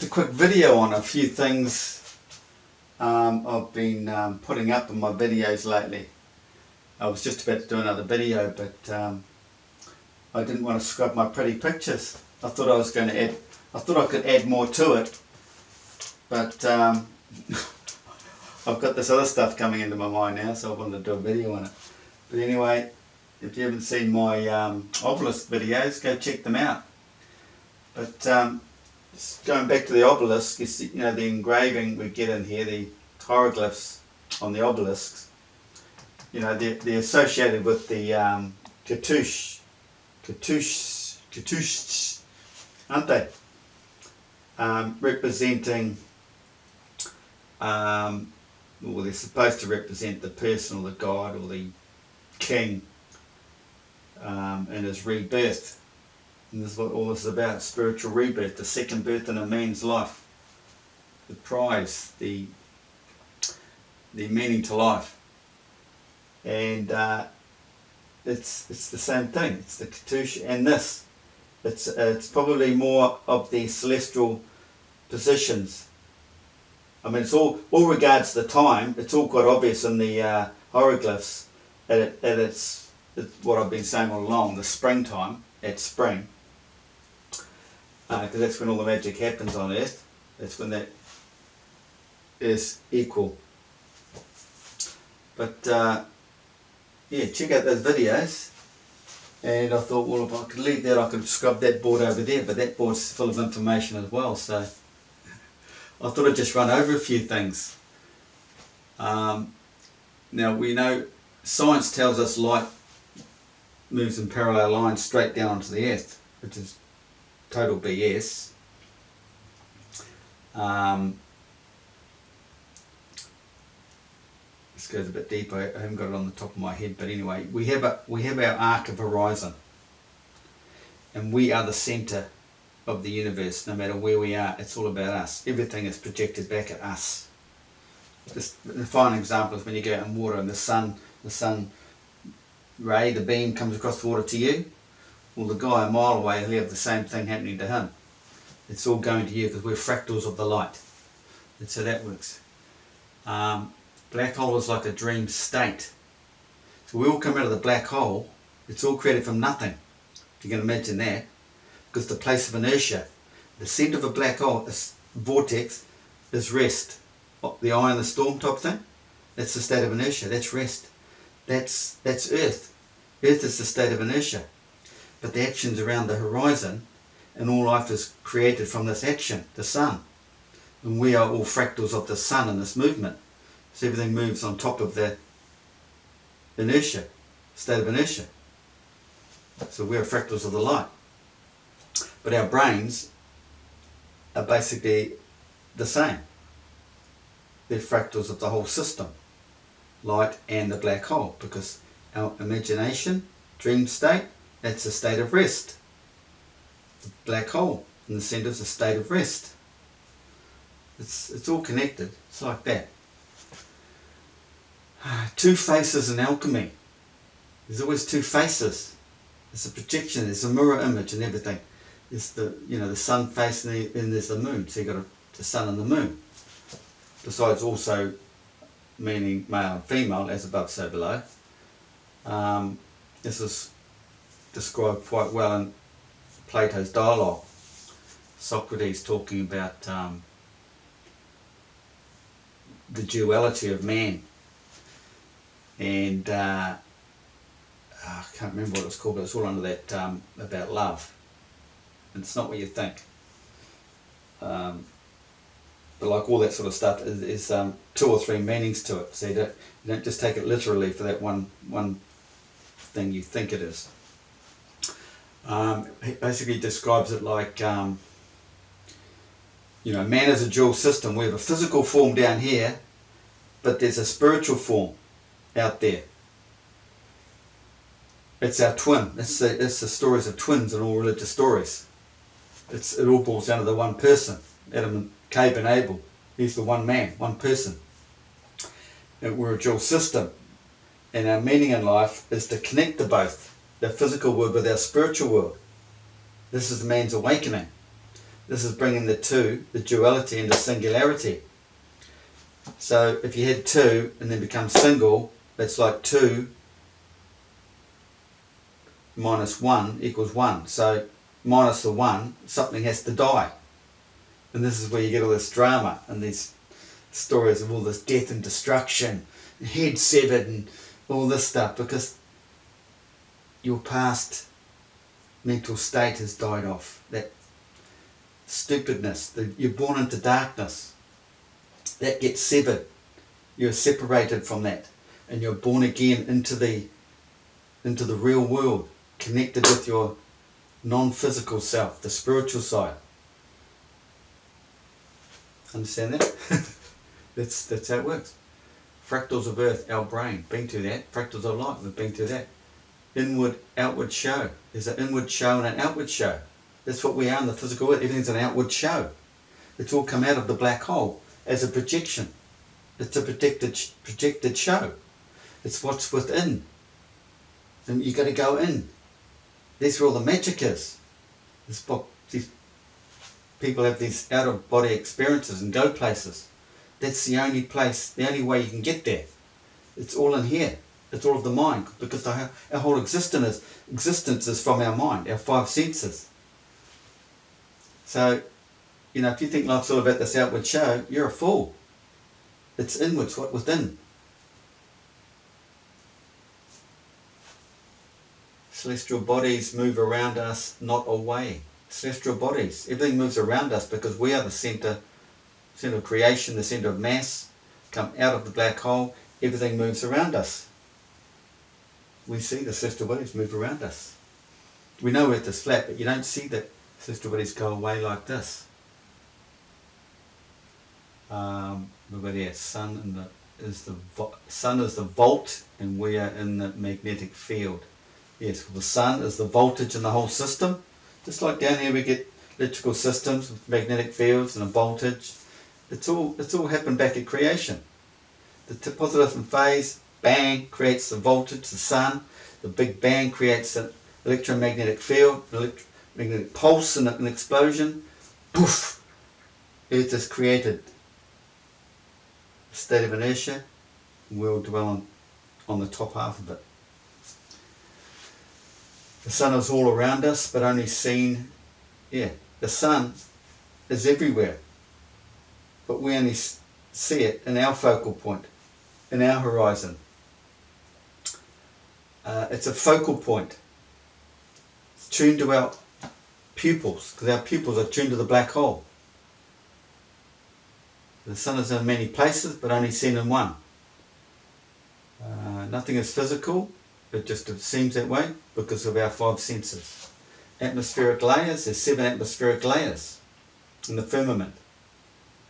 Just a quick video on a few things I've been putting up in my videos lately. I was just about to do another video, but I didn't want to scrub my pretty pictures. I thought I was going to add, I thought I could add more to it, but I've got this other stuff coming into my mind now, so I wanted to do a video on it. But anyway, if you haven't seen my obelisk videos, go check them out. But just going back to the obelisk, you know, the engraving we get in here, the hieroglyphs on the obelisks, you know, they're associated with the cartouche, aren't they? Representing, well, they're supposed to represent the person or the god or the king in his rebirth. And this is what all this is about, spiritual rebirth, the second birth in a man's life, the prize, the meaning to life. And it's the same thing. It's the cartouche and this. It's probably more of the celestial positions. I mean, it's all regards the time. It's all quite obvious in the hieroglyphs. It's what I've been saying all along. The springtime, at spring, because that's when all the magic happens on Earth. That's when that is equal. But yeah, check out those videos. And I thought, well, if I could leave that, I could scrub that board over there, but that board's full of information as well, so I thought I'd just run over a few things. Now, we know science tells us light moves in parallel lines straight down onto the Earth, which is total BS. This goes a bit deeper. I haven't got it on the top of my head, but anyway, we have our arc of horizon, and we are the centre of the universe. No matter where we are, it's all about us. Everything is projected back at us. Just the final example is when you go out in water and the sun ray, the beam comes across the water to you. Well, the guy a mile away, he'll have the same thing happening to him. It's all going to you because we're fractals of the light. That's how that works. Black hole is like a dream state. So we all come out of the black hole. It's all created from nothing. If you can imagine that. Because the place of inertia, the centre of a black hole, is vortex, is rest. The eye in the storm type thing, that's the state of inertia. That's rest. That's Earth. Earth is the state of inertia. But the action's around the horizon, and all life is created from this action, the sun. And we are all fractals of the sun in this movement. So everything moves on top of the inertia, state of inertia. So we're fractals of the light. But our brains are basically the same. They're fractals of the whole system, light and the black hole, because our imagination, dream state, that's a state of rest. The black hole in the centre is a state of rest. It's all connected. It's like that. Two faces in alchemy. There's always two faces. There's a projection. There's a mirror image and everything. There's the sun face and there's the moon. So you've got the sun and the moon. Besides also meaning male and female, as above so below. This is described quite well in Plato's dialogue. Socrates talking about the duality of man. And I can't remember what it's called, but it's all under that about love. And it's not what you think. But like all that sort of stuff is two or three meanings to it. So you don't just take it literally for that one thing you think it is. He basically describes it like, man is a dual system. We have a physical form down here, but there's a spiritual form out there. It's our twin. It's the stories of twins in all religious stories. It all boils down to the one person, Adam and Cain and Abel. He's the one man, one person. And we're a dual system. And our meaning in life is to connect the both, the physical world with our spiritual world. This is the man's awakening. This is bringing the two, the duality, into singularity. So if you had two and then become single, it's like 2 minus 1 equals 1. So minus the 1, something has to die. And this is where you get all this drama and these stories of all this death and destruction, and head severed and all this stuff, because your past mental state has died off. That stupidness, you're born into darkness, that gets severed. You're separated from that, and you're born again into the real world, connected with your non-physical self, the spiritual side. Understand that? That's how it works. Fractals of earth, our brain, been to that. Fractals of light, we've been to that. Inward, outward show. There's an inward show and an outward show. That's what we are in the physical world. Everything's an outward show. It's all come out of the black hole as a projection. It's a projected show. It's what's within. And you got to go in. That's where all the magic is. These people have these out-of-body experiences and go places. That's the only place, the only way you can get there. It's all in here. It's all of the mind, because our whole existence is from our mind, our 5 senses. So, if you think life's all about this outward show, you're a fool. It's inwards, what within. Celestial bodies move around us, not away. Celestial bodies, everything moves around us because we are the center of creation, the center of mass. Come out of the black hole, everything moves around us. We see the celestial bodies move around us. We know Earth is flat, but you don't see the celestial bodies go away like this. We've got here, sun is the volt, and we are in the magnetic field. Yes, well, the sun is the voltage in the whole system. Just like down here we get electrical systems with magnetic fields and a voltage. It's all happened back at creation. The positive phase, bang, creates the voltage, the sun. The big bang creates an electromagnetic field, an electromagnetic pulse and an explosion. Poof! Earth is created. A state of inertia. We'll dwell on the top half of it. The sun is all around us, but only seen, the sun is everywhere. But we only see it in our focal point, in our horizon. It's a focal point. It's tuned to our pupils, because our pupils are tuned to the black hole. The sun is in many places, but only seen in one. Nothing is physical. It just seems that way because of our 5 senses. Atmospheric layers, there's 7 atmospheric layers in the firmament.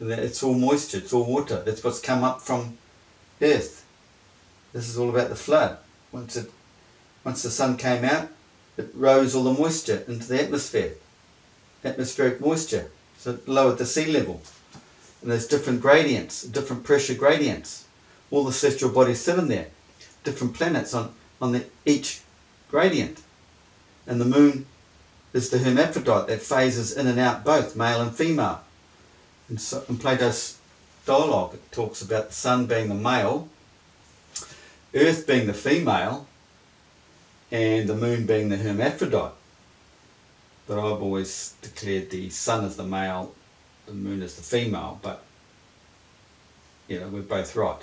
It's all moisture, it's all water. That's what's come up from Earth. This is all about the flood. Once the sun came out, it rose all the moisture into the atmosphere. Atmospheric moisture. So it lowered the sea level. And there's different gradients, different pressure gradients. All the celestial bodies sit in there. Different planets on each gradient. And the moon is the hermaphrodite that phases in and out both, male and female. And so, in Plato's dialogue, it talks about the sun being the male, Earth being the female, and the moon being the hermaphrodite. But I've always declared the sun is the male, the moon is the female, but we're both right.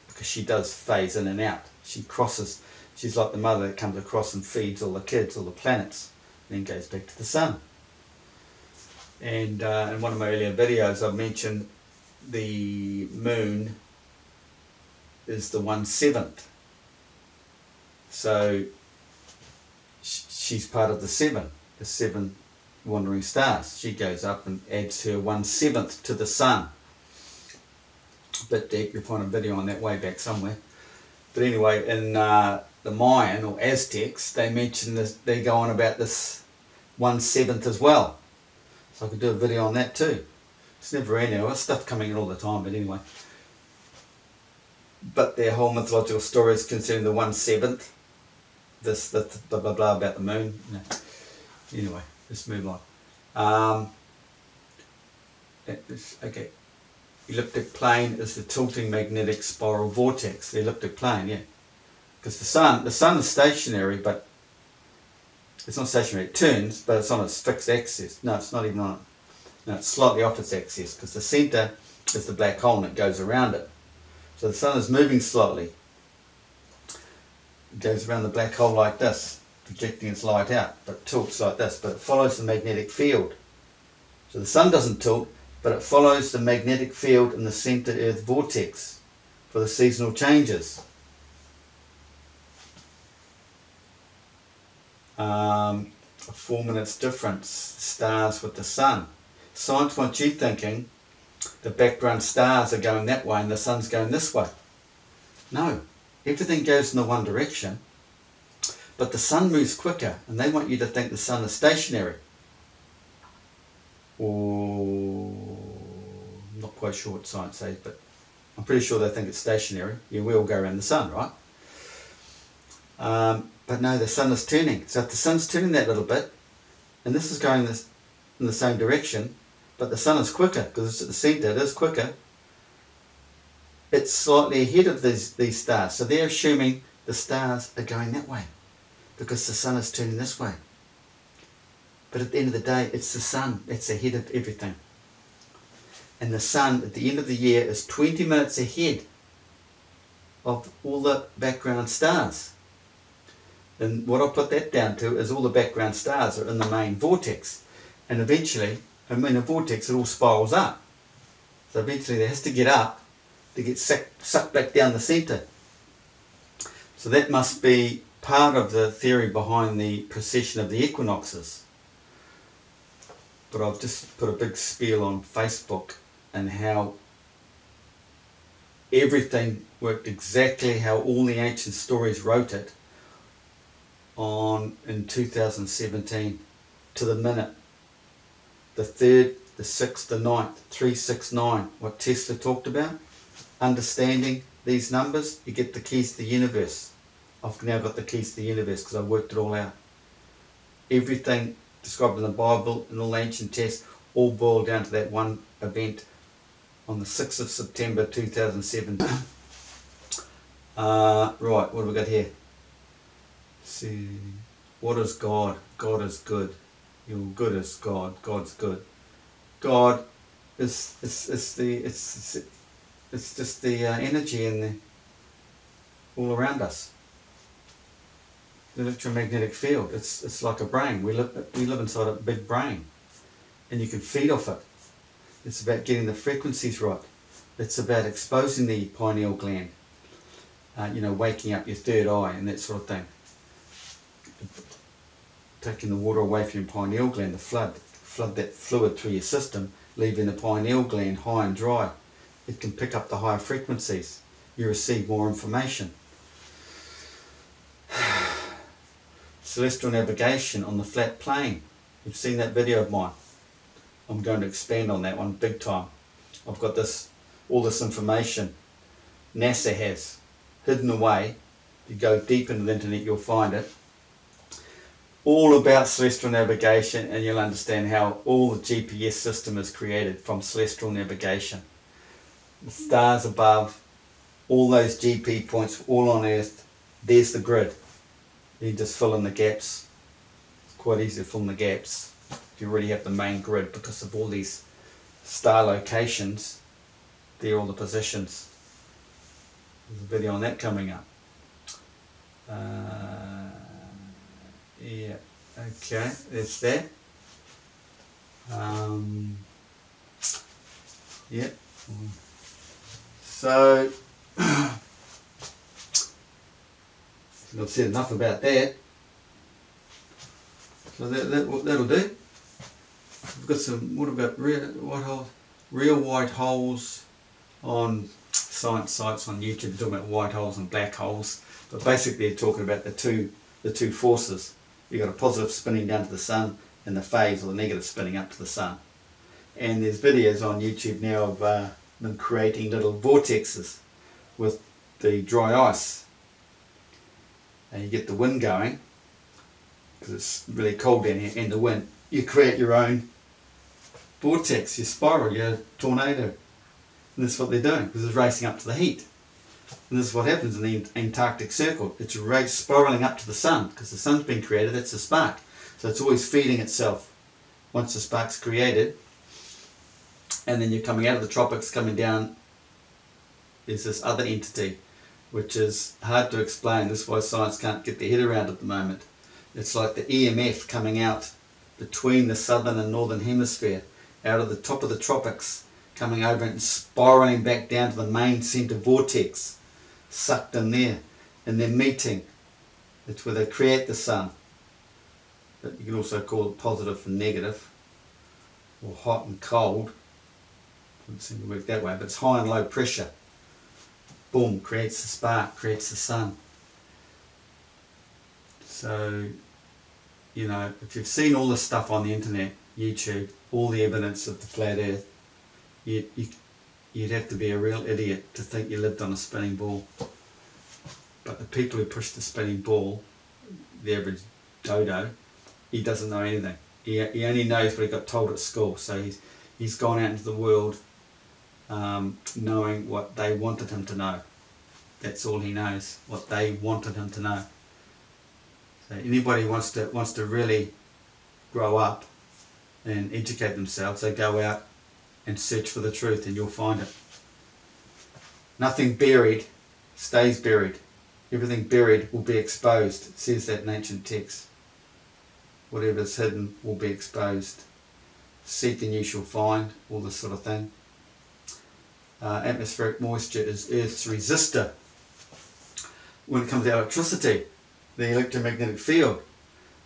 Because she does phase in and out. She's like the mother that comes across and feeds all the kids, all the planets, and then goes back to the sun. And in one of my earlier videos I mentioned the moon is the 1/7. So she's part of the 7 wandering stars. She goes up and adds her 1/7 to the sun. Bit deep, you'll find a video on that way back somewhere. But anyway, in the Mayan or Aztecs, they mention this, they go on about this 1/7 as well. So I could do a video on that too. It's never ending. There's stuff coming in all the time, but anyway. But their whole mythological story is concerning the 1/7. This blah blah blah about the moon. Anyway, let's move on. Okay. Elliptic plane is the tilting magnetic spiral vortex. The elliptic plane, yeah. Because the sun is stationary, but it's not stationary. It turns, but it's on its fixed axis. No, it's not even on it. No, it's slightly off its axis because the centre is the black hole and it goes around it. So the sun is moving slightly. It goes around the black hole like this, projecting its light out, but tilts like this, but it follows the magnetic field. So the sun doesn't tilt, but it follows the magnetic field in the centre Earth vortex for the seasonal changes. A 4 minutes difference, stars with the sun. Science wants you thinking the background stars are going that way and the sun's going this way. No, everything goes in the one direction, but the sun moves quicker, and they want you to think the sun is stationary. Or, I'm not quite sure what science says, but I'm pretty sure they think it's stationary. Yeah, we all go around the sun, right? But no, the sun is turning. So if the sun's turning that little bit, and this is going in the same direction, but the sun is quicker, because it's at the centre, it is quicker, it's slightly ahead of these stars. So they're assuming the stars are going that way, because the sun is turning this way. But at the end of the day, it's the sun that's ahead of everything. And the sun, at the end of the year, is 20 minutes ahead of all the background stars. And what I put that down to is all the background stars are in the main vortex. And eventually, in a vortex, it all spirals up. So eventually it has to get up to get sucked back down the centre. So that must be part of the theory behind the precession of the equinoxes. But I've just put a big spiel on Facebook and how everything worked exactly how all the ancient stories wrote it in 2017 to the minute. The 3rd, the 6th, the 9th, 369, what Tesla talked about. Understanding these numbers, you get the keys to the universe. I've now got the keys to the universe because I worked it all out. Everything described in the Bible and all ancient texts all boil down to that one event on the 6th of September 2007. Right, what have we got here? See, what is God? God is good. You're good as God. God's good. God is it's just the energy in all around us. The electromagnetic field. It's like a brain. We live inside a big brain, and you can feed off it. It's about getting the frequencies right. It's about exposing the pineal gland. Waking up your third eye and that sort of thing. Taking the water away from your pineal gland, the flood that fluid through your system, leaving the pineal gland high and dry. It can pick up the higher frequencies. You receive more information. Celestial navigation on the flat plane. You've seen that video of mine. I'm going to expand on that one big time. I've got all this information NASA has hidden away. If you go deep into the internet, you'll find it. All about celestial navigation, and you'll understand how all the GPS system is created from celestial navigation. The stars above, all those GP points, all on Earth, there's the grid. You just fill in the gaps. It's quite easy to fill in the gaps if you already have the main grid, because of all these star locations. They're all the positions. There's a video on that coming up. Yeah, okay, that's that. Yeah. So I've said enough about that. So that'll do. We've got some. What about real white holes on science sites on YouTube? They're talking about white holes and black holes, but basically they're talking about the two forces. You've got a positive spinning down to the sun and the phase, or the negative spinning up to the sun. And there's videos on YouTube now of them creating little vortexes with the dry ice. And you get the wind going, because it's really cold down here, and the wind. You create your own vortex, your spiral, your tornado. And this is what they're doing, because it's racing up to the heat. And this is what happens in the Antarctic Circle. It's spiraling up to the sun, because the sun's been created, that's a spark. So it's always feeding itself once the spark's created. And then you're coming out of the tropics, coming down, is this other entity, which is hard to explain. This is why science can't get their head around at the moment. It's like the EMF coming out between the southern and northern hemisphere, out of the top of the tropics, coming over and spiraling back down to the main centre vortex, sucked in there, and they're meeting. It's where they create the sun. But you can also call it positive and negative, or hot and cold. Doesn't seem to work that way, but it's high and low pressure. Boom, creates the spark, creates the sun. So, you know, if you've seen all this stuff on the internet, YouTube, all the evidence of the flat earth, you'd have to be a real idiot to think you lived on a spinning ball. But the people who push the spinning ball, the average dodo, he doesn't know anything. He only knows what he got told at school. So he's gone out into the world knowing what they wanted him to know. That's all he knows, what they wanted him to know. So anybody who wants to really grow up and educate themselves, they go out and search for the truth, and you'll find it. Nothing buried stays buried. Everything buried will be exposed. It says that in ancient texts. Whatever's hidden will be exposed. Seek and you shall find, all this sort of thing. Atmospheric moisture is Earth's resistor. When it comes to electricity, the electromagnetic field,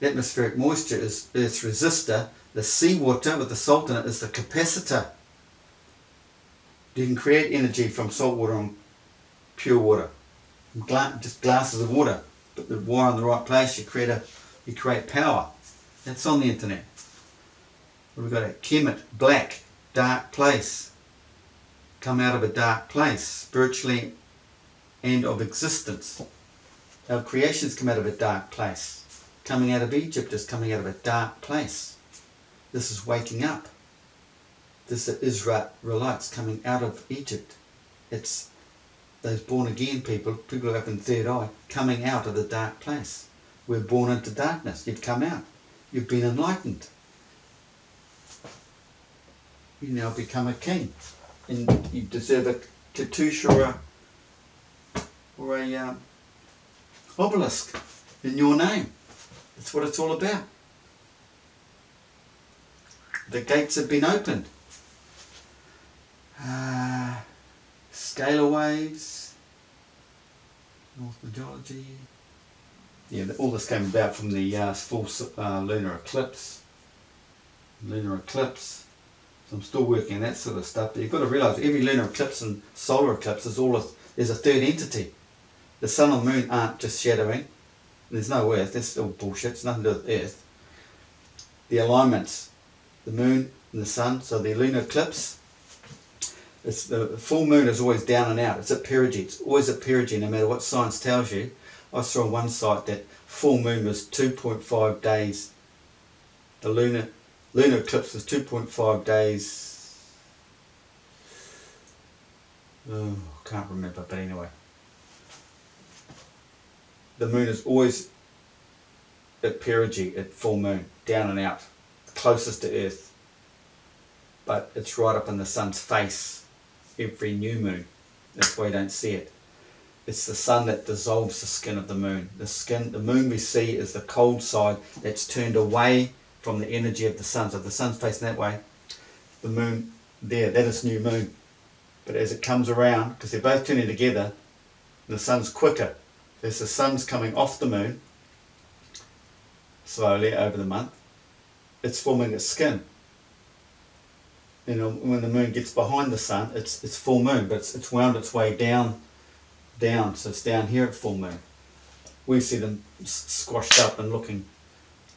atmospheric moisture is Earth's resistor. The seawater with the salt in it is the capacitor. You can create energy from salt water and pure water. Just glasses of water. Put the wire in the right place, you create power. That's on the internet. We've got a Kemet, black, dark place. Come out of a dark place, spiritually and of existence. Our creations come out of a dark place. Coming out of Egypt is coming out of a dark place. This is waking up. This is Israelites coming out of Egypt. It's those born again people who have opened third eye, coming out of the dark place. We're born into darkness. You've come out. You've been enlightened. You now become a king. And you deserve a cartouche or a obelisk in your name. That's what it's all about. The gates have been opened. Scalar waves, North Majority. Yeah, all this came about from the full lunar eclipse. So I'm still working on that sort of stuff. But you've got to realise every lunar eclipse and solar eclipse is there's a third entity. The sun and moon aren't just shadowing. There's no Earth. That's still bullshit. It's nothing to do with Earth. The alignments, the moon and the sun. So the lunar eclipse, the full moon is always down and out. It's at perigee. It's always at perigee, no matter what science tells you. I saw on one site that full moon was 2.5 days. The lunar eclipse was 2.5 days. Oh, I can't remember, but anyway. The moon is always at perigee, at full moon, down and out, closest to Earth. But it's right up in the sun's face every new moon. That's why you don't see it. It's the sun that dissolves the skin of the moon. The moon we see is the cold side that's turned away from the energy of the sun. So if the sun's facing that way, the moon there, that is new moon. But as it comes around, because they're both turning together, the sun's quicker. As the sun's coming off the moon, slowly over the month, it's forming its skin. You know, when the moon gets behind the sun, it's full moon, but it's wound its way down, so it's down here at full moon. We see them squashed up and looking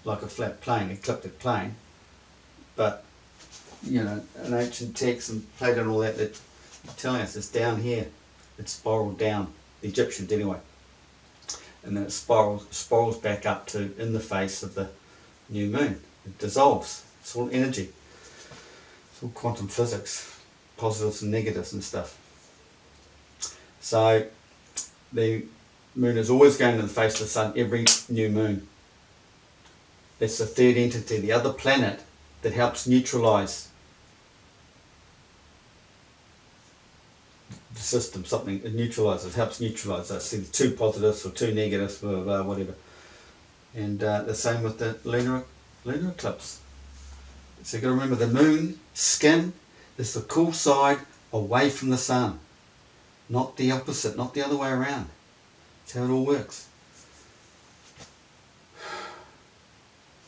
like a flat plane, ecliptic plane. But, you know, in ancient texts and Plato and all that, they're telling us it's down here. It's spiraled down, the Egyptians anyway. And then it spirals back up to in the face of the new moon. It dissolves. It's all energy. It's all quantum physics, positives and negatives and stuff. So the moon is always going to the face of the sun every new moon. It's the third entity, the other planet that helps neutralise the system. Something it neutralises, helps neutralise us. See, two positives or two negatives, blah, blah, blah, whatever. And the same with the lunar eclipse. So you've got to remember the moon skin is the cool side away from the sun, not the opposite, not the other way around. That's how it all works.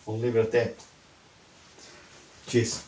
I'll leave it at that. Cheers.